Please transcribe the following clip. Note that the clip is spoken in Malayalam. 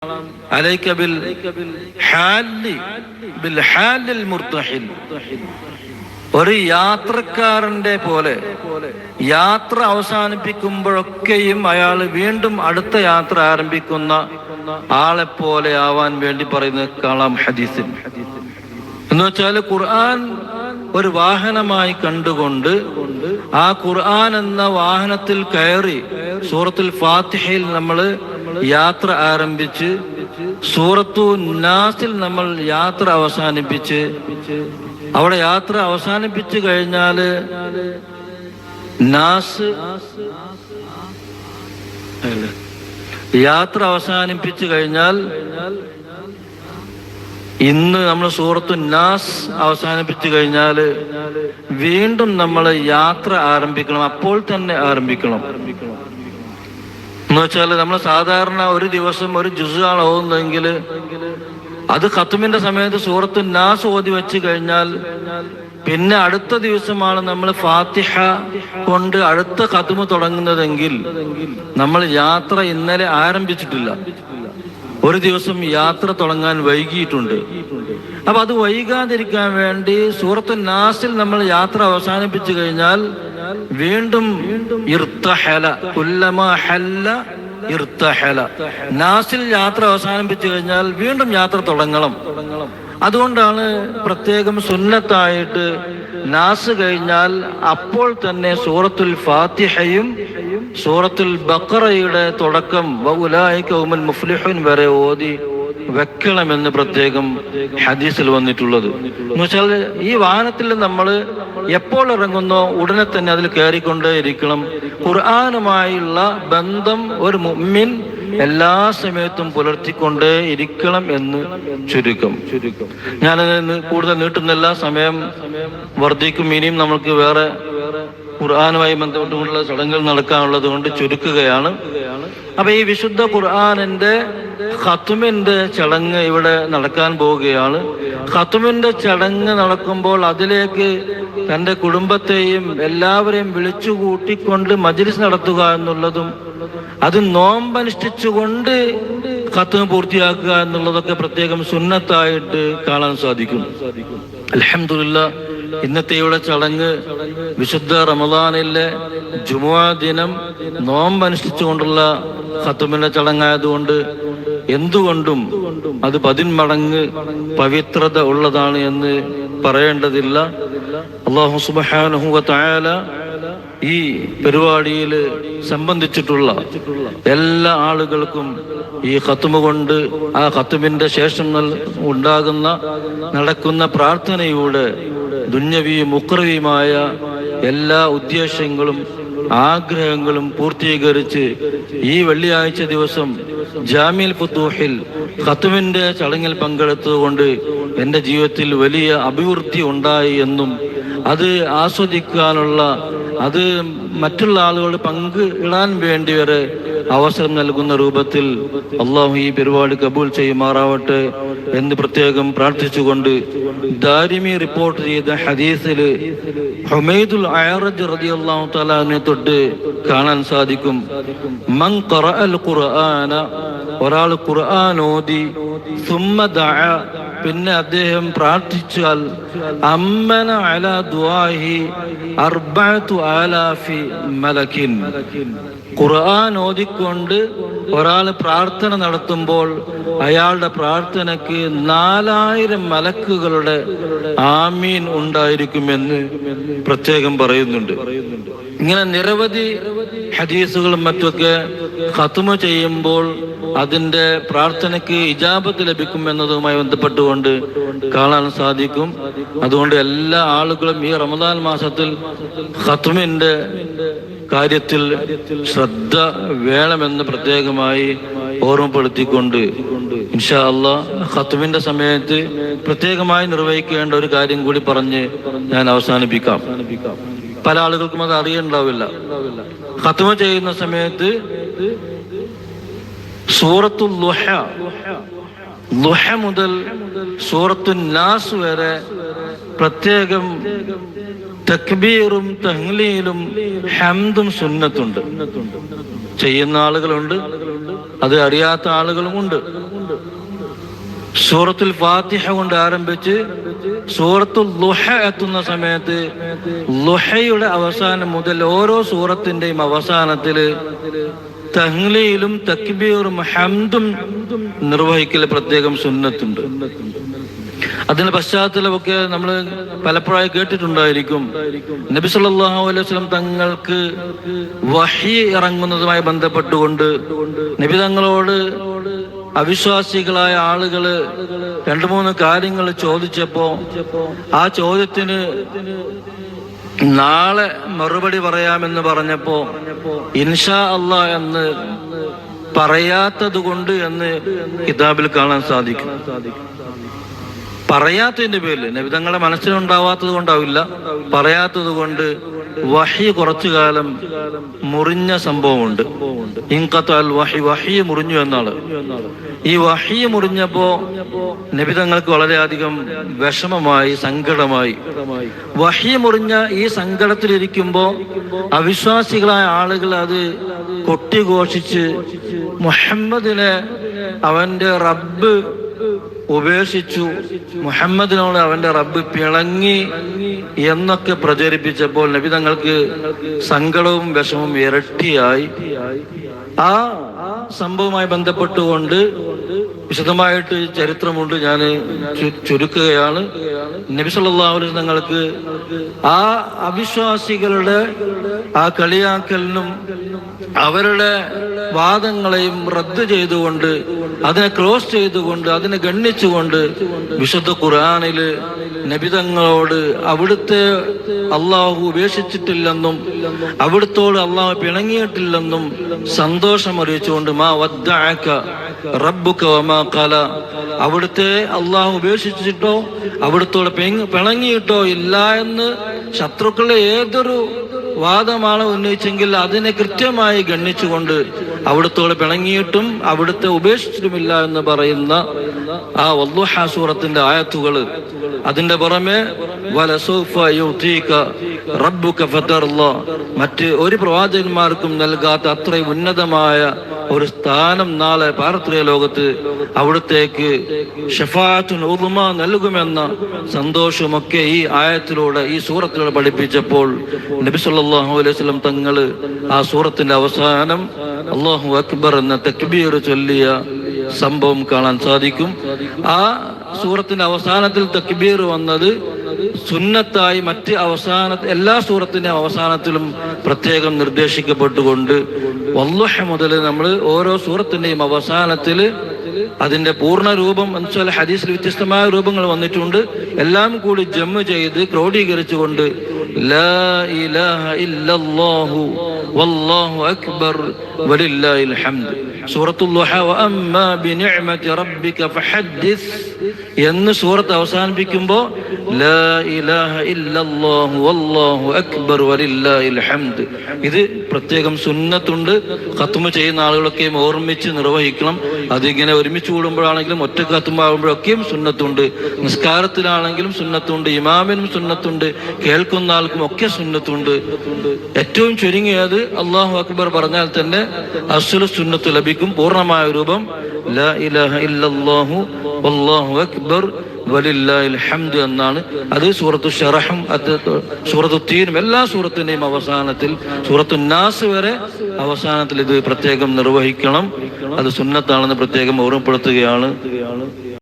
عليك بالحال المرتحل. ഒരു യാത്രക്കാരന്റെ പോലെ യാത്ര അവസാനിപ്പിക്കുമ്പോഴൊക്കെയും അയാൾ വീണ്ടും അടുത്ത യാത്ര ആരംഭിക്കുന്ന ആളെപ്പോലെ ആവാൻ വേണ്ടി പറയുന്നത് കാണാം ഹദീസിൽ. എന്ന് വെച്ചാൽ ഖുർആൻ ഒരു വാഹനമായി കണ്ടുകൊണ്ട് ആ ഖുർആൻ എന്ന വാഹനത്തിൽ കയറി സൂറത്തുൽ ഫാത്തിഹയിൽ നമ്മൾ യാത്ര ആരംഭിച്ച് സൂറത്തു നാസിൽ നമ്മൾ യാത്ര അവസാനിപ്പിച്ച് അവിടെ യാത്ര അവസാനിപ്പിച്ചു കഴിഞ്ഞാല് യാത്ര അവസാനിപ്പിച്ചു കഴിഞ്ഞാൽ ഇന്ന് നമ്മൾ സൂറത്തു നാസ് അവസാനിപ്പിച്ചു കഴിഞ്ഞാൽ വീണ്ടും നമ്മൾ യാത്ര ആരംഭിക്കണം. അപ്പോൾ തന്നെ ആരംഭിക്കണം. എന്ന് വെച്ചാൽ നമ്മൾ സാധാരണ ഒരു ദിവസം ഒരു ജുസാണ് ഓതുന്നതെങ്കിൽ അത് ഖത്മിന്റെ സമയത്ത് സൂറത്തു നാസ് ഓതി വെച്ച് കഴിഞ്ഞാൽ പിന്നെ അടുത്ത ദിവസമാണ് നമ്മൾ ഫാത്തിഹ കൊണ്ട് അടുത്ത ഖത്മ് തുടങ്ങുന്നതെങ്കിൽ നമ്മൾ യാത്ര ഇന്നലെ ആരംഭിച്ചിട്ടില്ല. ഒരു ദിവസം യാത്ര തുടങ്ങാൻ വൈകിയിട്ടുണ്ട്. അപ്പൊ അത് വൈകാതിരിക്കാൻ വേണ്ടി സൂറത്തു നാസിൽ നമ്മൾ യാത്ര അവസാനിപ്പിച്ചു കഴിഞ്ഞാൽ വീണ്ടും ഇർത്തഹല കുല്ലമാ ഹല്ല ഇർത്തഹല നാസിൽ യാത്ര അവസാനിപ്പിച്ചു കഴിഞ്ഞാൽ വീണ്ടും യാത്ര തുടങ്ങണം. അതുകൊണ്ടാണ് പ്രത്യേകം സുന്നത്തായിട്ട് നാസ് കഴിഞ്ഞാൽ അപ്പോൾ തന്നെ സൂറത്തുൽ ഫാത്തിഹയും സൂറത്തുൽ ബഖറയുടെ തുടക്കം വഉലൈക ഹുമുൽ മുഫ്ലിഹൂൻ വരെ ഓതി വെക്കണമെന്ന് പ്രത്യേകം ഹദീസിൽ വന്നിട്ടുള്ളത്. എന്ന് വെച്ചാൽ ഈ വാഹനത്തിൽ നമ്മൾ എപ്പോൾ ഇറങ്ങുന്നോ ഉടനെ തന്നെ അതിൽ കയറിക്കൊണ്ടേ ഇരിക്കണം. ഖുർആനുമായുള്ള ബന്ധം ഒരു മുഅ്മിൻ എല്ലാ സമയത്തും പുലർത്തിക്കൊണ്ടേ ഇരിക്കണം എന്ന് ചുരുക്കം. ഞാനത് കൂടുതൽ നീട്ടുന്നില്ല, സമയം വർദ്ധിക്കും. ഇനിയും നമുക്ക് വേറെ ഖുർആനുമായി ബന്ധപ്പെട്ടുകൊണ്ടുള്ള ചടങ്ങുകൾ നടക്കാനുള്ളത് കൊണ്ട് ചുരുക്കുകയാണ്. അപ്പൊ ഈ വിശുദ്ധ ഖുർആനിന്റെ ഖത്മിന്റെ ചടങ്ങ് ഇവിടെ നടക്കാൻ പോവുകയാണ്. ഖത്മിന്റെ ചടങ്ങ് നടക്കുമ്പോൾ അതിലേക്ക് തന്റെ കുടുംബത്തെയും എല്ലാവരെയും വിളിച്ചു കൂട്ടിക്കൊണ്ട് മജ്‌ലിസ് നടത്തുക എന്നുള്ളതും അത് നോമ്പനുഷ്ഠിച്ചുകൊണ്ട് ഖത്മ് പൂർത്തിയാക്കുക എന്നുള്ളതൊക്കെ പ്രത്യേകം സുന്നത്തായിട്ട് കാണാൻ സാധിക്കും. അൽഹംദുലില്ലാഹ്, ഇന്നത്തെ ഇവിടെ ചടങ്ങ് വിശുദ്ധ റമദാനിലെ ജുമുഅ ദിനം നോമ്പനുഷ്ഠിച്ചുകൊണ്ടുള്ള ഖത്മിന്റെ ചടങ്ങായതുകൊണ്ട് എന്തുകൊണ്ടും അത് 10 മടങ്ങ് പവിത്രത ഉള്ളതാണ് എന്ന് പറയേണ്ടതില്ല. അല്ലാഹു സുബ്ഹാനഹു വ തആല ഈ പരിപാടിയിൽ സംബന്ധിച്ചിട്ടുള്ള എല്ലാ ആളുകൾക്കും ഈ ഖത്മ് കൊണ്ട് ആ ഖത്മിന്റെ ശേഷം നടക്കുന്ന പ്രാർത്ഥനയുടെ ദുന്യവിയും ഉഖ്റവിയുമായ എല്ലാ ഉദ്ദേശങ്ങളും ആഗ്രഹങ്ങളും പൂർത്തീകരിച്ച് ഈ വെള്ളിയാഴ്ച ദിവസം ജാമിഉൽ ഫുതൂഹിൽ ഖത്മിന്റെ ചടങ്ങിൽ പങ്കെടുത്തതുകൊണ്ട് എൻ്റെ ജീവിതത്തിൽ വലിയ അഭിവൃദ്ധി ഉണ്ടായി എന്നും അത് ആസ്വദിക്കാനുള്ള അത് മറ്റുള്ള ആളുകൾ പങ്ക് ഇടാൻ വേണ്ടി വരെ അവസരം നൽകുന്ന രൂപത്തിൽ അള്ളാഹു ഈ പരിപാടി കബൂൽ ചെയ്യുമാറാവട്ടെ എന്ന് പ്രത്യേകം പ്രാർത്ഥിച്ചുകൊണ്ട് ദാരിമി റിപ്പോർട്ട് ചെയ്ത ഹദീസിൽ ഹുമൈദുൽ അഅറജ് റളിയല്ലാഹു തആല അൻഹു തൊട്ട് കാണാൻ സാധിക്കും, മൻ ഖറഅൽ ഖുർആന, ഒരാൾ ഖുർആൻ ഓതി, സുമ്മ ദഅ, പിന്നെ അദ്ദേഹം പ്രാർത്ഥിച്ചാൽ, അമ്മന അലാ ദുആഹി 4000 മലക്കിൻ, ഖുർആൻ ഓതിക്കൊണ്ട് ഒരാൾ പ്രാർത്ഥന നടത്തുമ്പോൾ അയാളുടെ പ്രാർത്ഥനയ്ക്ക് 4000 മലക്കുകളുടെ ആമീൻ ഉണ്ടായിരിക്കുമെന്ന് പ്രത്യേകം പറയുന്നുണ്ട്. ഇങ്ങനെ നിരവധി ഹദീസുകളും മറ്റൊക്കെ ഖത്മ് ചെയ്യുമ്പോൾ അതിന്റെ പ്രാർത്ഥനയ്ക്ക് ഇജാബത്ത് ലഭിക്കും എന്നതുമായി ബന്ധപ്പെട്ടുകൊണ്ട് കാണാൻ സാധിക്കും. അതുകൊണ്ട് എല്ലാ ആളുകളും ഈ റമദാൻ മാസത്തിൽ ഖത്മിന്റെ കാര്യത്തിൽ ശ്രദ്ധ വേണമെന്ന് പ്രത്യേകമായി ഓർമ്മപ്പെടുത്തിക്കൊണ്ട് ഇൻഷാ അല്ലാഹ് ഖത്മിന്റെ സമയത്ത് പ്രത്യേകമായി നിർവഹിക്കേണ്ട ഒരു കാര്യം കൂടി പറഞ്ഞ് ഞാൻ അവസാനിപ്പിക്കാം. പല ആളുകൾക്കും അത് അറിയുണ്ടാവില്ല. ഖത്മ് ചെയ്യുന്ന സമയത്ത് സൂറത്തുൽ ളുഹ മുതൽ സൂറത്തു നാസ് വരെ പ്രത്യേകം തക്ബീറും തഹ്ലീലും ഹംദും സുന്നത്തുണ്ട്. ചെയ്യുന്ന ആളുകളുണ്ട്, അത് അറിയാത്ത ആളുകളുമുണ്ട്. സൂറത്തുൽ ഫാത്തിഹ കൊണ്ട് ആരംഭിച്ച് സൂറത്തുൽ ളുഹ എത്തുന്ന സമയത്ത് ളുഹയുടെ അവസാനം മുതൽ ഓരോ സൂറത്തിന്റെയും അവസാനത്തില് തഹ്ലീലും തക്ബീറും ഹംദും നിർവഹിക്കൽ പ്രത്യേകം സുന്നത്തുണ്ട്. അതിന്റെ പശ്ചാത്തലമൊക്കെ നമ്മൾ പലപ്പോഴായി കേട്ടിട്ടുണ്ടായിരിക്കും. നബി സല്ലല്ലാഹു അലൈഹി വസല്ലം തങ്ങൾക്ക് വഹി ഇറങ്ങുന്നതുമായി ബന്ധപ്പെട്ടുകൊണ്ട് നബി തങ്ങളോട് അവിശ്വാസികളായ ആളുകള് 2-3 കാര്യങ്ങൾ ചോദിച്ചപ്പോ ആ ചോദ്യത്തിന് നാളെ മറുപടി പറയാമെന്ന് പറഞ്ഞപ്പോ ഇൻഷാ അല്ലാഹ് എന്ന് പറയാത്തത് കൊണ്ട് എന്ന് കിതാബിൽ കാണാൻ സാധിക്കും. പറയാത്തതിന്റെ പേരിൽ നബിതങ്ങളുടെ മനസ്സിലുണ്ടാവാത്തത് കൊണ്ടാവില്ല, പറയാത്തത് കൊണ്ട് വഹി കുറച്ചു കാലം മുറിഞ്ഞ സംഭവമുണ്ട്. ഇൻഖതഅൽ വഹി, വഹി മുറിഞ്ഞു എന്നാണ്. ഈ വഹി മുറിഞ്ഞപ്പോ നബിതങ്ങൾക്ക് വളരെയധികം വിഷമമായി, സങ്കടമായി. വഹി മുറിഞ്ഞ ഈ സങ്കടത്തിലിരിക്കുമ്പോ അവിശ്വാസികളായ ആളുകൾ അത് കൊട്ടിഘോഷിച്ച് മുഹമ്മദിനെ അവന്റെ റബ്ബ് ഉപേക്ഷിച്ചു, മുഹമ്മദിനോട് അവന്റെ റബ്ബ് പിണങ്ങി എന്നൊക്കെ പ്രചരിപ്പിച്ചപ്പോൾ നബി തങ്ങൾക്ക് സങ്കടവും വിഷമവും ഇരട്ടിയായി. ആ സംഭവവുമായി ബന്ധപ്പെട്ടുകൊണ്ട് വിശദമായിട്ട് ചരിത്രമുണ്ട്, ഞാൻ ചുരുക്കുകയാണ്. നബി സല്ലല്ലാഹു അലൈഹി വസല്ലം തങ്ങൾക്ക് ആ അവിശ്വാസികളുടെ ആ കളിയാക്കലിനും അവരുടെ വാദങ്ങളെയും റദ്ദ് ചെയ്തുകൊണ്ട്, അതിനെ ക്ലോസ് ചെയ്തുകൊണ്ട്, അതിനെ ഗണ്ണിച്ചുകൊണ്ട് വിശുദ്ധ ഖുർആനില് നബിതങ്ങളോട് അവിടുത്തെ അള്ളാഹു ഉപേക്ഷിച്ചിട്ടില്ലെന്നും അവിടുത്തോട് അള്ളാഹു പിണങ്ങിയിട്ടില്ലെന്നും സന്തോഷം അറിയിച്ചുകൊണ്ട് മാ വദ്ദഅക റബ്ബുക വമാ ഖല, അവിടുത്തെ അള്ളാഹു ഉപേക്ഷിച്ചിട്ടോ അവിടുത്തോട് പിണങ്ങിയിട്ടോ ഇല്ല എന്ന് ശത്രുക്കളുടെ ഏതൊരു വാദമാണ് ഉന്നയിച്ചെങ്കിൽ അതിനെ കൃത്യമായി ഗണ്ണിച്ചുകൊണ്ട് അവിടുത്തോട് പിണങ്ങിയിട്ടും അവിടുത്തെ ഉപേക്ഷിച്ചിട്ടുമില്ല എന്ന് പറയുന്ന ആ വദ്ദുഹ സൂറത്തിന്റെ ആയത്തുകള്, അതിന്റെ പുറമെ വലസൗഫ യുതീക റബ്ബുക ഫതർള, മറ്റ് ഒരു പ്രവാചകന്മാർക്കും നൽകാത്ത അത്രയും ഉന്നതമായ ഒരു സ്ഥാനം നാളെ പാർത്തിക ലോകത്ത് അവിടത്തേക്ക് ഷഫാഅത്തുൻ ഉദ്മ നൽകുമെന്ന സന്തോഷമൊക്കെ ഈ ആയത്തിലൂടെ, ഈ സൂറത്തിലൂടെ പഠിപ്പിച്ചപ്പോൾ നബി സല്ലല്ലാഹു അലൈഹി വസല്ലം തങ്ങള് ആ സൂറത്തിന്റെ അവസാനം അല്ലാഹു അക്ബർ എന്ന തക്ബീർ ചൊല്ലിയ സംഭവം കാണാൻ സാധിക്കും. ആ സൂറത്തിന്റെ അവസാനത്തിൽ തക്ബീർ വന്നത് സുന്നത്തായി മറ്റ് എല്ലാ സൂറത്തിന്റെ അവസാനത്തിലും പ്രത്യേകം നിർദ്ദേശിക്കപ്പെട്ടുകൊണ്ട് വദ്ദുഹ മുതൽ നമ്മൾ ഓരോ സൂറത്തിന്റെയും അവസാനത്തിൽ അതിന്റെ പൂർണ്ണ രൂപം എന്നുവെച്ചാൽ ഹദീസിൽ വ്യത്യസ്തമായ രൂപങ്ങൾ വന്നിട്ടുണ്ട്, എല്ലാം കൂടി ജമ്മ് ചെയ്ത് ക്രോഡീകരിച്ചുകൊണ്ട് ലാ ഇലാഹ ഇല്ലല്ലാഹു വല്ലാഹു അക്ബർ വലില്ലാഹിൽ ഹംദ്, സൂറത്തുൽ ളുഹ വഅമ്മാ ബിനിഅമതി റബ്ബിക ഫഹദ്ദിസ് എന്ന് സൂറത്ത് അവസാനിപ്പിക്കുമ്പോൾ ലാ ഇലാഹ ഇല്ലല്ലാഹു വല്ലാഹു അക്ബർ വലില്ലാഹിൽ ഹംദ്, ഇത് പ്രത്യേകം സുന്നത്തുണ്ട്. ഖത്മ ചെയ്യുന്ന ആളുകളൊക്കെ ഓർമ്മിച്ച് നിർവഹിക്കണം. അതിങ്ങനെ ഒരുമിച്ച് കൂടുമ്പോഴാണെങ്കിലും ഒറ്റ ഖത്മാകുമ്പോഴൊക്കെയും സുന്നത്തുണ്ട്. നിസ്കാരത്തിലാണെങ്കിലും സുന്നത്തുണ്ട്, ഇമാമിനും സുന്നത്തുണ്ട്, കേൾക്കുന്ന ആൾക്കും ഒക്കെ സുന്നത്തുണ്ട്. ഏറ്റവും ചുരുങ്ങിയത് അല്ലാഹു അക്ബർ പറഞ്ഞാൽ തന്നെ അസ്ലു സുന്നത്ത് ലഭിക്കും. പൂർണ്ണമായ രൂപം ലാ ഇലാഹ ഇല്ലല്ലാഹു വല്ലാഹു അക്ബർ വലില്ലാഹിൽ ഹംദ് എന്നാണ്. അത് സൂറത്തു ശറഹും സൂറത്തു തീനും എല്ലാ സൂറത്തിന്റെയും അവസാനത്തിൽ, സൂറത്തു നാസ് വരെ അവസാനത്തിൽ ഇത് പ്രത്യേകം നിർവഹിക്കണം. അത് സുന്നത്താണെന്ന് പ്രത്യേകം ഓർമ്മപ്പെടുത്തുകയാണ്.